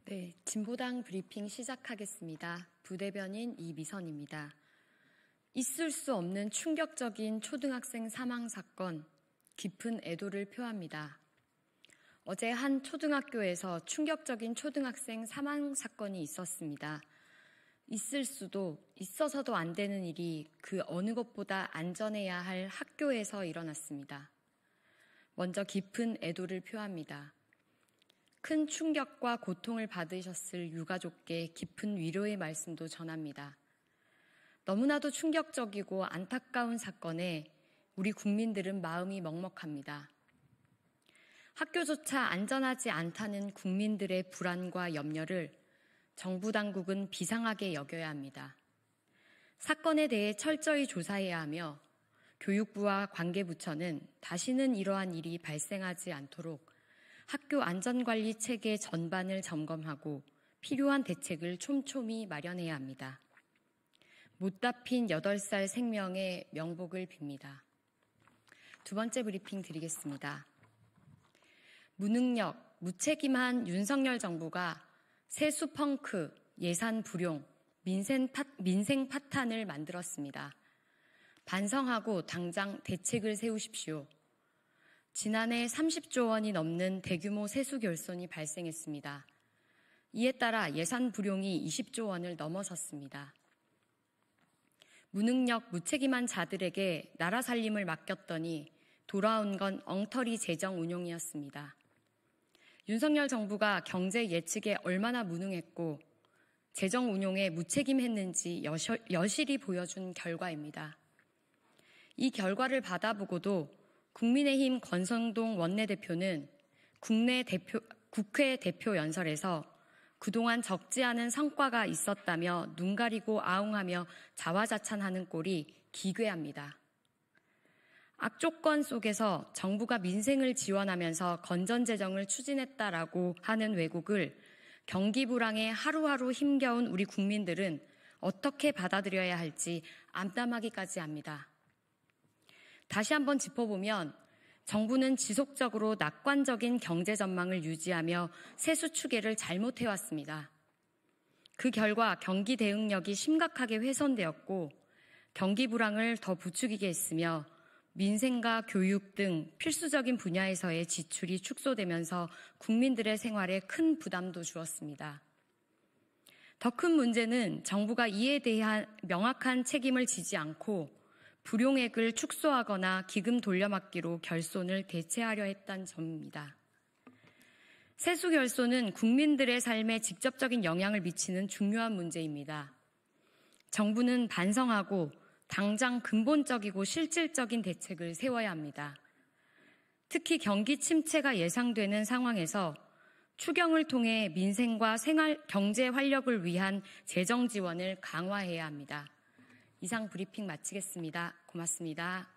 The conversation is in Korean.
네, 진보당 브리핑 시작하겠습니다. 부대변인 이미선입니다. 있을 수 없는 충격적인 초등학생 사망 사건, 깊은 애도를 표합니다. 어제 한 초등학교에서 충격적인 초등학생 사망 사건이 있었습니다. 있을 수도, 있어서도 안 되는 일이 그 어느 것보다 안전해야 할 학교에서 일어났습니다. 먼저 깊은 애도를 표합니다. 큰 충격과 고통을 받으셨을 유가족께 깊은 위로의 말씀도 전합니다. 너무나도 충격적이고 안타까운 사건에 우리 국민들은 마음이 먹먹합니다. 학교조차 안전하지 않다는 국민들의 불안과 염려를 정부 당국은 비상하게 여겨야 합니다. 사건에 대해 철저히 조사해야 하며 교육부와 관계부처는 다시는 이러한 일이 발생하지 않도록 학교 안전관리 체계 전반을 점검하고 필요한 대책을 촘촘히 마련해야 합니다. 못다 핀 8살 생명의 명복을 빕니다. 두 번째 브리핑 드리겠습니다. 무능력, 무책임한 윤석열 정부가 세수 펑크, 예산 불용, 민생 파탄을 만들었습니다. 반성하고 당장 대책을 세우십시오. 지난해 30조 원이 넘는 대규모 세수 결손이 발생했습니다. 이에 따라 예산 불용이 20조 원을 넘어섰습니다. 무능력, 무책임한 자들에게 나라 살림을 맡겼더니 돌아온 건 엉터리 재정 운용이었습니다. 윤석열 정부가 경제 예측에 얼마나 무능했고 재정 운용에 무책임했는지 여실히 보여준 결과입니다. 이 결과를 받아보고도 국민의힘 권성동 원내대표는 국회 대표 연설에서 그동안 적지 않은 성과가 있었다며 눈 가리고 아웅하며 자화자찬하는 꼴이 기괴합니다. 악조건 속에서 정부가 민생을 지원하면서 건전재정을 추진했다라고 하는 왜곡을 경기 불황에 하루하루 힘겨운 우리 국민들은 어떻게 받아들여야 할지 암담하기까지 합니다. 다시 한번 짚어보면 정부는 지속적으로 낙관적인 경제 전망을 유지하며 세수 추계를 잘못해왔습니다. 그 결과 경기 대응력이 심각하게 훼손되었고 경기 불황을 더 부추기게 했으며 민생과 교육 등 필수적인 분야에서의 지출이 축소되면서 국민들의 생활에 큰 부담도 주었습니다. 더 큰 문제는 정부가 이에 대한 명확한 책임을 지지 않고 불용액을 축소하거나 기금 돌려막기로 결손을 대체하려 했다는 점입니다. 세수 결손은 국민들의 삶에 직접적인 영향을 미치는 중요한 문제입니다. 정부는 반성하고 당장 근본적이고 실질적인 대책을 세워야 합니다. 특히 경기 침체가 예상되는 상황에서 추경을 통해 민생과 경제 활력을 위한 재정 지원을 강화해야 합니다. 이상 브리핑 마치겠습니다. 고맙습니다.